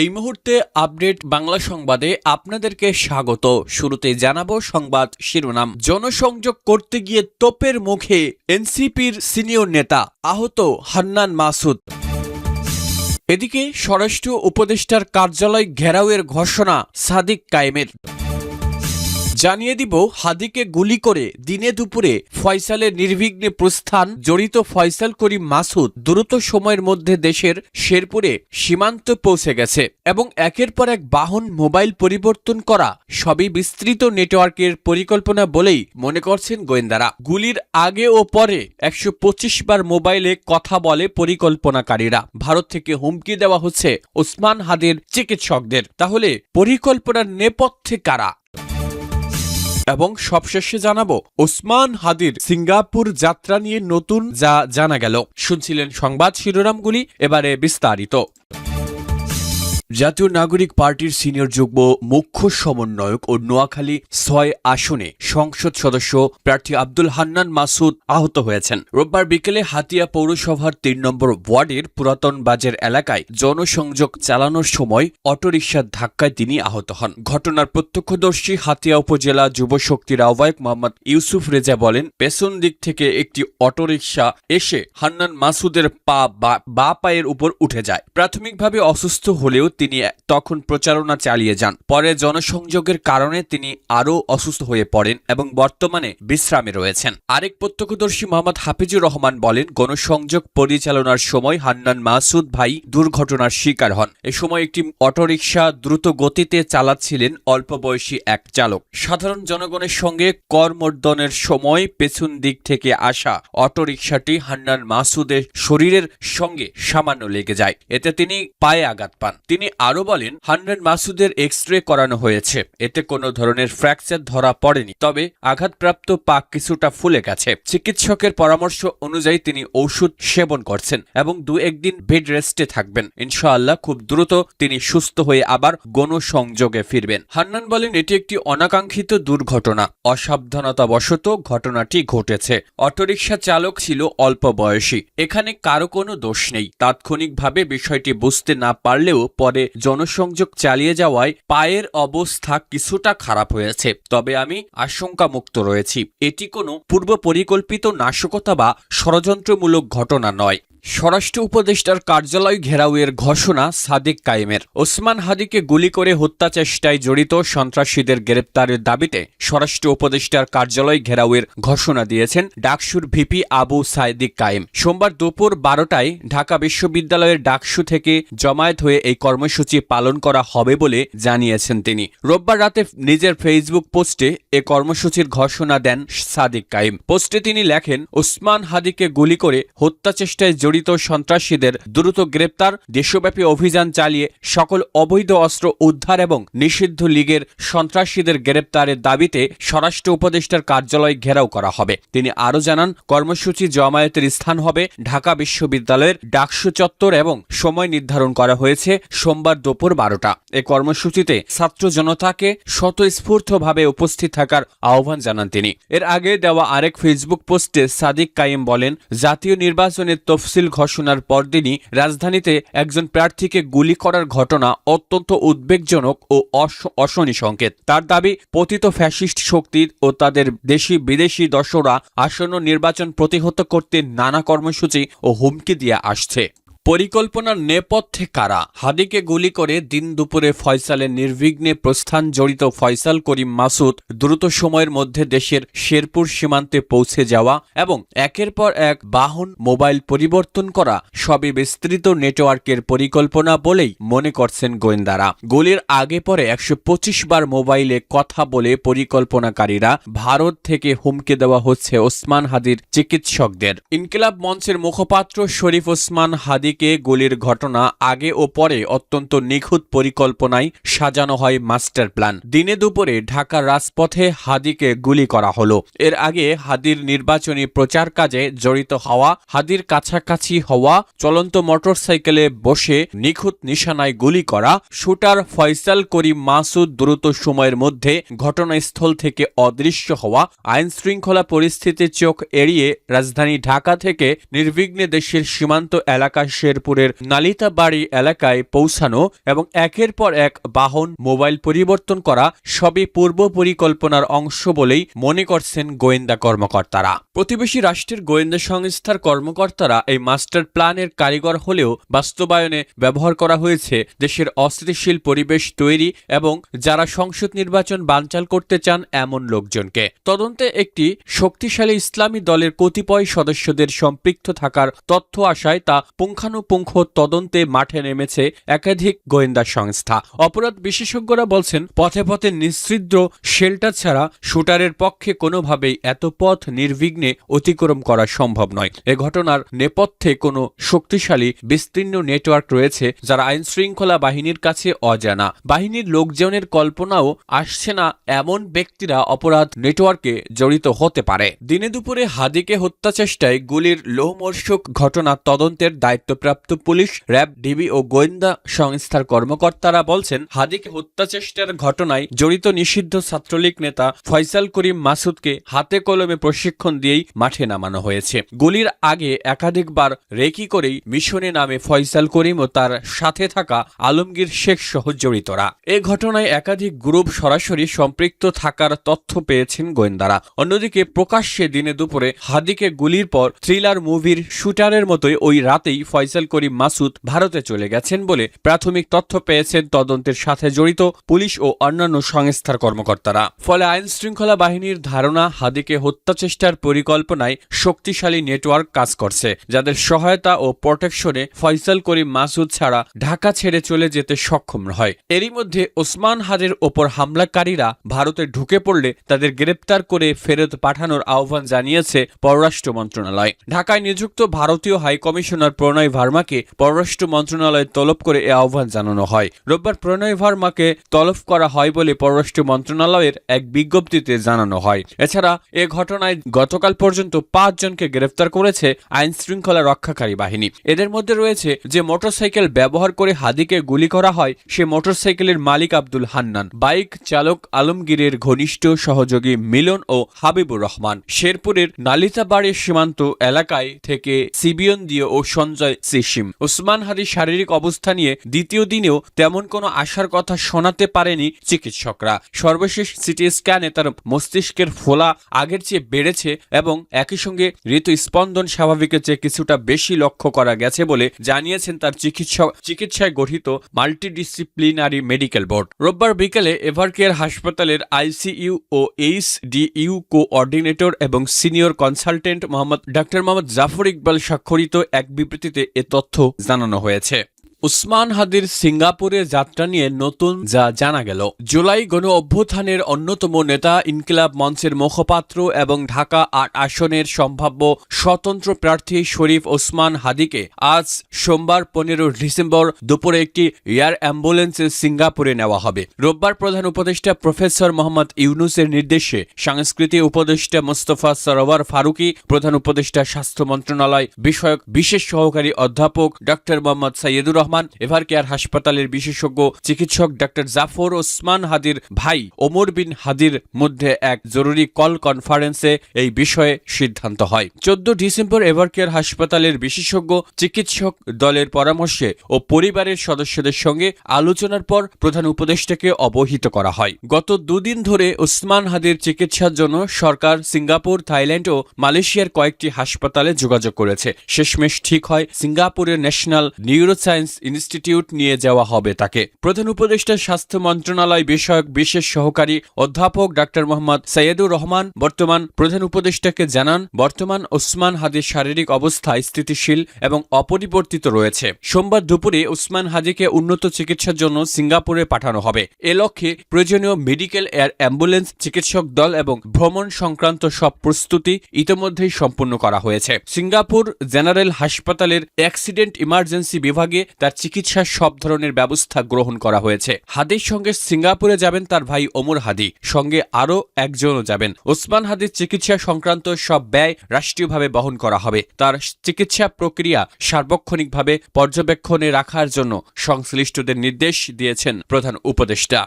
এই মুহূর্তে আপডেট বাংলা সংবাদে আপনাদেরকে স্বাগত। শুরুতে জানাবো সংবাদ শিরোনাম। জনসংযোগ করতে গিয়ে তোপের মুখে এনসিপির সিনিয়র নেতা, আহত হান্নান মাসুদ। এদিকে স্বরাষ্ট্র উপদেষ্টার কার্যালয় ঘেরাওয়ের ঘোষণা সাদিক কায়েমের। জানিয়ে দিব, হাদিকে গুলি করে দিনে দুপুরে ফয়সালের নির্বিঘ্নে প্রস্থান। জড়িত ফয়সাল করিম মাসুদ দ্রুত সময়ের মধ্যে দেশের শেরপুরে সীমান্ত পৌঁছে গেছে এবং একের পর এক বাহন, মোবাইল পরিবর্তন করা সবই বিস্তৃত নেটওয়ার্কের পরিকল্পনা বলেই মনে করছেন গোয়েন্দারা। গুলির আগে ও পরে 125 বার মোবাইলে কথা বলে পরিকল্পনাকারীরা। ভারত থেকে হুমকি দেওয়া হচ্ছে ওসমান হাদির চিকিৎসকদের। তাহলে পরিকল্পনার নেপথ্যে কারা? এবং সবশেষে জানাবো ওসমান হাদির সিঙ্গাপুর যাত্রা নিয়ে নতুন যা জানা গেল। শুনছিলেন সংবাদ শিরোনামগুলি, এবারে বিস্তারিত। জাতীয় নাগরিক পার্টির সিনিয়র যুগ্ম মুখ্য সমন্বয়ক ও নোয়াখালী ৬ আসনে সংসদ সদস্য প্রার্থী আব্দুল হান্নান মাসুদ আহত হয়েছেন। রোববার বিকেলে হাতিয়া পৌরসভার ৩ নম্বর ওয়ার্ডের পুরাতন বাজার এলাকায় জনসংযোগ চালানোর সময় অটোরিকশার ধাক্কায় তিনি আহত হন। ঘটনার প্রত্যক্ষদর্শী হাতিয়া উপজেলা যুব শক্তির আহ্বায়ক মোহাম্মদ ইউসুফ রেজা বলেন, পেছন দিক থেকে একটি অটোরিকশা এসে হান্নান মাসুদের বা পায়ের উপর উঠে যায়। প্রাথমিকভাবে অসুস্থ হলেও তিনি তখন প্রচারণা চালিয়ে যান। পরে জনসংযোগের কারণে তিনি আরও অসুস্থ হয়ে পড়েন এবং বর্তমানে বিশ্রামে রয়েছেন। আরেক প্রত্যক্ষদর্শী মোহাম্মদ হাফিজুর রহমান বলেন, গণসংযোগ পরিচালনার সময় হান্নান মাসুদ ভাই দুর্ঘটনার শিকার হন। এ সময় একটি অটোরিকশা দ্রুত গতিতে চালাচ্ছিলেন অল্প বয়সী এক চালক। সাধারণ জনগণের সঙ্গে করমর্দনের সময় পেছন দিক থেকে আসা অটোরিকশাটি হান্নান মাসুদের শরীরের সঙ্গে সামান্য লেগে যায়। এতে তিনি পায়ে আঘাত পান। তিনি আরো বলেন, হান্নান মাসুদের এক্স-রে করানো হয়েছে, এতে কোনো ধরনের ফ্র্যাকচার ধরা পড়েনি, তবে আঘাতপ্রাপ্ত পা কিছুটা ফুলে গেছে। চিকিৎসকের পরামর্শ অনুযায়ী তিনি ঔষধ সেবন করছেন এবং 2-1 দিন বেড রেস্টে থাকবেন। ইনশাআল্লাহ খুব দ্রুত তিনি সুস্থ হয়ে আবার গণসংযোগে ফিরবেন। হান্নান বলেন, এটি একটি অনাকাঙ্ক্ষিত দুর্ঘটনা, অসাবধানতাবশত ঘটনাটি ঘটেছে। অটোরিকশা চালক ছিল অল্প বয়সী, এখানে কারো কোনো দোষ নেই। তাৎক্ষণিকভাবে বিষয়টি বুঝতে না পারলেও পরে জনসংযোগ চালিয়ে যাওয়ায় পায়ের অবস্থা কিছুটা খারাপ হয়েছে, তবে আমি আশঙ্কামুক্ত রয়েছি। এটি কোনো পূর্ব পরিকল্পিত নাশকতা বা ষড়যন্ত্রমূলক ঘটনা নয়। স্বরাষ্ট্র উপদেষ্টার কার্যালয় ঘেরাওয়ের ঘোষণা সাদিক কায়েমের। ওসমান হাদিকে গুলি করে হত্যা চেষ্টায় জড়িত সন্ত্রাসীদের গ্রেপ্তারের দাবিতে স্বরাষ্ট্র উপদেষ্টার কার্যালয় ঘেরাওয়ের ঘোষণা দিয়েছেন ডাকসুর ভিপি আবু সাদিক কায়েম। সোমবার দুপুর 12টায় ঢাকা বিশ্ববিদ্যালয়ের ডাকসু থেকে জমায়েত হয়ে এই কর্মসূচি পালন করা হবে বলে জানিয়েছেন তিনি। রোববার রাতে নিজের ফেসবুক পোস্টে এ কর্মসূচির ঘোষণা দেন সাদিক কায়েম। পোস্টে তিনি লেখেন, ওসমান হাদিকে গুলি করে হত্যা চেষ্টায় জড়িত সন্ত্রাসীদের দ্রুত গ্রেপ্তার, দেশব্যাপী অভিযান চালিয়ে সকল অবৈধ অস্ত্র উদ্ধার এবং নিষিদ্ধ লীগের সন্ত্রাসীদের গ্রেপ্তারের দাবিতে স্বরাষ্ট্র উপদেষ্টার কার্যালয় ঘেরাও করা হবে। তিনি আরও জানান, কর্মসূচি জমায়েতের স্থান হবে ঢাকা বিশ্ববিদ্যালয়ের ডাকসু চত্বর এবং সময় নির্ধারণ করা হয়েছে সোমবার দুপুর 12টা। এ কর্মসূচিতে ছাত্র জনতাকে স্বতঃস্ফূর্তভাবে উপস্থিত থাকার আহ্বান জানান তিনি। এর আগে দেওয়া আরেক ফেসবুক পোস্টে সাদিক কায়েম বলেন, জাতীয় নির্বাচনের তফসিল ঘোষণার পরদিনই রাজধানীতে একজন প্রার্থীকে গুলি করার ঘটনা অত্যন্ত উদ্বেগজনক ও অশনি সংকেত। তার দাবি, পতিত ফ্যাসিস্ট শক্তি ও তাদের দেশি বিদেশি দর্শকরা আসন্ন নির্বাচন প্রতিহত করতে নানা কর্মসূচি ও হুমকি দিয়ে আসছে। পরিকল্পনার নেপথ্যে কারা? হাদিকে গুলি করে দিন দুপুরে ফয়সালের নির্বিঘ্নে প্রস্থান। জড়িত ফয়সাল করিম মাসুদ দ্রুত সময়ের মধ্যে দেশের শেরপুর সীমান্তে পৌঁছে যাওয়া এবং একের পর এক বাহন, মোবাইল পরিবর্তন করা সবই বিস্তৃত নেটওয়ার্কের পরিকল্পনা বলেই মনে করছেন গোয়েন্দারা। গুলির আগে পরে 125 বার মোবাইলে কথা বলে পরিকল্পনাকারীরা। ভারত থেকে হুমকি দেওয়া হচ্ছে ওসমান হাদির চিকিৎসকদের। ইনকিলাব মঞ্চের মুখপাত্র শরীফ ওসমান হাদিকে গুলির ঘটনা আগে ও পরে অত্যন্ত নিখুঁত পরিকল্পনায় সাজানো হয় মাস্টার প্ল্যান। দিনে দুপুরে ঢাকার রাজপথে হাদিকে গুলি করা হলো। এর আগে হাদির নির্বাচনী প্রচার কাজে জড়িত হওয়া, হাদির কাছাকাছি হওয়া, চলন্ত মোটরসাইকেলে বসে নিখুঁত নিশানায় গুলি করা শুটার ফয়সাল করিম মাসুদ দ্রুত সময়ের মধ্যে ঘটনাস্থল থেকে অদৃশ্য হওয়া, আইন শৃঙ্খলা পরিস্থিতির চোখ এড়িয়ে রাজধানী ঢাকা থেকে নির্বিঘ্নে দেশের সীমান্ত এলাকা শেরপুরের নালিতাবাড়ি এলাকায় পৌঁছানো এবং একের পর এক বাহন মোবাইল পরিবর্তন করা সবই পূর্ব পরিকল্পনার অংশ বলেই মনে করছেন গোয়েন্দা কর্মকর্তারা। প্রতিবেশী রাষ্ট্রের গোয়েন্দা সংস্থার কর্মকর্তারা এই মাস্টার প্ল্যানের কারিগর হলেও বাস্তবায়নে ব্যবহার করা হয়েছে দেশের অস্থিতিশীল পরিবেশ তৈরি এবং যারা সংসদ নির্বাচন বানচাল করতে চান এমন লোকজনকে। তদন্তে একটি শক্তিশালী ইসলামী দলের কতিপয় সদস্যদের সম্পৃক্ত থাকার তথ্য আসায় তা পুঙ্খানুপুঙ্খ তদন্তে মাঠে নেমেছে একাধিক গোয়েন্দা সংস্থা। অপরাধ বিশেষজ্ঞরা বলছেন পথে পথে নিঃছিদ্র শেল্টার ছাড়া শুটারের পক্ষে কোনোভাবেই এত পথ নির্বিঘ্নে অতিক্রম করা সম্ভব নয়। এ ঘটনার নেপথ্যে কোনো শক্তিশালী বিস্তীর্ণ নেটওয়ার্ক রয়েছে যারা আইন শৃঙ্খলা বাহিনীর কাছে অজানা। বাহিনীর লোকজনের কল্পনাও আসছে না এমন ব্যক্তিরা অপরাধ নেটওয়ার্কে জড়িত হতে পারে। দিনে দুপুরে হাদিকে হত্যা চেষ্টায় গুলির লোমহর্ষক ঘটনা তদন্তের দায়িত্বপ্রাপ্ত পুলিশ, র্যাব, ডিবি ও গোয়েন্দা সংস্থার কর্মকর্তারা বলছেন হাদিকে হত্যা চেষ্টার ঘটনায় জড়িত নিষিদ্ধ ছাত্রলীগ নেতা ফয়সাল করিম মাসুদকে হাতে কলমে প্রশিক্ষণ দিয়েই মাঠে নামানো হয়েছে। গুলির আগে একাধিকবার রেকি করেই মিশনে নামে ফয়সাল করিম ও তার সাথে থাকা আলমগীর শেখ সহ জড়িতরা। এ ঘটনায় একাধিক গ্রুপ সরাসরি সম্পৃক্ত থাকার তথ্য পেয়েছেন গোয়েন্দারা। অন্যদিকে প্রকাশ্যে দিনে দুপুরে হাদিকে গুলির পর থ্রিলার মুভির শুটারের মতোই ওই রাতেই ফয়সাল করিম মাসুদ ভারতে চলে গেছেন বলে প্রাথমিক তথ্য পেয়েছেন তদন্তের সাথে জড়িত পুলিশ ও অন্যান্য সংস্থার কর্মকর্তারা। ফলে আইন শৃঙ্খলা বাহিনীর ধারণা হাদিকে হত্যা চেষ্টার পরিকল্পনায় শক্তিশালী নেটওয়ার্ক কাজ করছে, যাদের সহায়তা ও প্রোটেকশনে ফয়সাল করিম মাসুদ ছাড়া ঢাকা ছেড়ে চলে যেতে সক্ষম হয়। এরই মধ্যে ওসমান হাদির ওপর হামলাকারীরা ভারতে ঢুকে পড়লে তাদের গ্রেপ্তার করে ফেরত পাঠানোর আহ্বান জানিয়েছে পররাষ্ট্র মন্ত্রণালয়। ঢাকায় নিযুক্ত ভারতীয় হাইকমিশনার প্রণয় ভার্মাকে পররাষ্ট্র মন্ত্রণালয় তলব করে এ আহ্বান জানানো হয়। রোববার প্রণয় ভার্মাকে তলব করা হয় বলে পররাষ্ট্র মন্ত্রণালয়ের এক বিজ্ঞপ্তিতে জানানো হয়। এছাড়া এ ঘটনায় গতকাল পর্যন্ত 5 জনকে গ্রেফতার করেছে আইন শৃঙ্খলা রক্ষাকারী বাহিনী। এদের মধ্যে রয়েছে যে মোটরসাইকেল ব্যবহার করে হাদিকে গুলি করা হয় সে মোটরসাইকেলের মালিক আব্দুল হান্নান, বাইক চালক আলমগীরের ঘনিষ্ঠ সহযোগী মিলন ও হাবিবুর রহমান, শেরপুরের নালিতাবাড়ি সীমান্ত এলাকায় থেকে সিবিয়ন দিয়ে ও সঞ্জয় সিসিম। ওসমান হাদির শারীরিক অবস্থা নিয়ে দ্বিতীয় দিনেও তেমন কোনো আশার কথা শোনাতে পারেনি চিকিৎসকরা। সর্বশেষ সিটি স্ক্যানে তার মস্তিষ্কের ফোলা আগের চেয়ে বেড়েছে এবং একই সঙ্গে হৃদস্পন্দন স্বাভাবিকের চেয়ে কিছুটা বেশি লক্ষ্য করা গেছে বলে জানিয়েছেন তার চিকিৎসায় গঠিত মাল্টিডিসিপ্লিনারি মেডিকেল বোর্ড। রোববার বিকেলে এভারকেয়ার হাসপাতালের আইসিইউ ও এইচডিইউ কোঅর্ডিনেটর এবং সিনিয়র কনসালটেন্ট ডাক্তার মোহাম্মদ জাফর ইকবাল স্বাক্ষরিত এক বিবৃতিতে এ তথ্য জানানো হয়েছে। ওসমান হাদির সিঙ্গাপুরের যাত্রা নিয়ে নতুন যা জানা গেল। জুলাই গণ অভ্যুত্থানের অন্যতম নেতা ইনকিলাব মঞ্চের মুখপাত্র এবং ঢাকা ৮ আসনের সম্ভাব্য স্বতন্ত্র প্রার্থী শরীফ ওসমান হাদিকে আজ সোমবার ১৫ ডিসেম্বর দুপুরে একটি এয়ার অ্যাম্বুলেন্সে সিঙ্গাপুরে নেওয়া হবে। রোববার প্রধান উপদেষ্টা প্রফেসর মোহাম্মদ ইউনুসের নির্দেশে সংস্কৃতি উপদেষ্টা মোস্তফা সরওয়ার ফারুকী, প্রধান উপদেষ্টা স্বাস্থ্য মন্ত্রণালয় বিষয়ক বিশেষ সহকারী অধ্যাপক ডক্টর মোহাম্মদ সাইয়েদুর রহমান, এভারকেয়ার হাসপাতালের বিশেষজ্ঞ চিকিৎসক ডাক্তার জাফর ওসমান হাদির ভাই ওমর বিন হাদির মধ্যে এক জরুরি কল কনফারেন্সে এই বিষয়ে সিদ্ধান্ত হয়। 14 ডিসেম্বর এভারকেয়ার হাসপাতালের বিশেষজ্ঞ চিকিৎসক দলের পরামর্শে ও পরিবারের সদস্যদের সঙ্গে আলোচনার পর প্রধান উপদেষ্টাকে অবহিত করা হয়। গত 2 দিন ধরে ওসমান হাদির চিকিৎসার জন্য সরকার সিঙ্গাপুর, থাইল্যান্ড ও মালয়েশিয়ার কয়েকটি হাসপাতালে যোগাযোগ করেছে। শেষমেশ ঠিক হয় সিঙ্গাপুরের ন্যাশনাল নিউরোসায়েন্স ইনস্টিটিউট নিয়ে যাওয়া হবে তাকে। প্রধান উপদেষ্টা স্বাস্থ্য মন্ত্রণালয় বিষয়ক বিশেষ সহকারী অধ্যাপক ডাক্তার মোহাম্মদ সাইয়েদুর রহমান বর্তমান প্রধান উপদেষ্টাকে জানান, বর্তমান ওসমান হাদির শারীরিক অবস্থা স্থিতিশীল এবং অপরিবর্তিত রয়েছে। সোমবার দুপুরে ওসমান হাদিকে উন্নত চিকিৎসার জন্য সিঙ্গাপুরে পাঠানো হবে। এ লক্ষ্যে প্রয়োজনীয় মেডিকেল এয়ার অ্যাম্বুলেন্স, চিকিৎসক দল এবং ভ্রমণ সংক্রান্ত সব প্রস্তুতি ইতোমধ্যেই সম্পূর্ণ করা হয়েছে। সিঙ্গাপুর জেনারেল হাসপাতালের অ্যাক্সিডেন্ট ইমার্জেন্সি বিভাগে তার চিকিৎসার সব ধরনের ব্যবস্থা গ্রহণ করা হয়েছে। হাদির সঙ্গে সিঙ্গাপুরে যাবেন তার ভাই ওমর হাদি, সঙ্গে আরও একজনও যাবেন। ওসমান হাদির চিকিৎসা সংক্রান্ত সব ব্যয় রাষ্ট্রীয়ভাবে বহন করা হবে। তার চিকিৎসা প্রক্রিয়া সার্বক্ষণিকভাবে পর্যবেক্ষণে রাখার জন্য সংশ্লিষ্টদের নির্দেশ দিয়েছেন প্রধান উপদেষ্টা।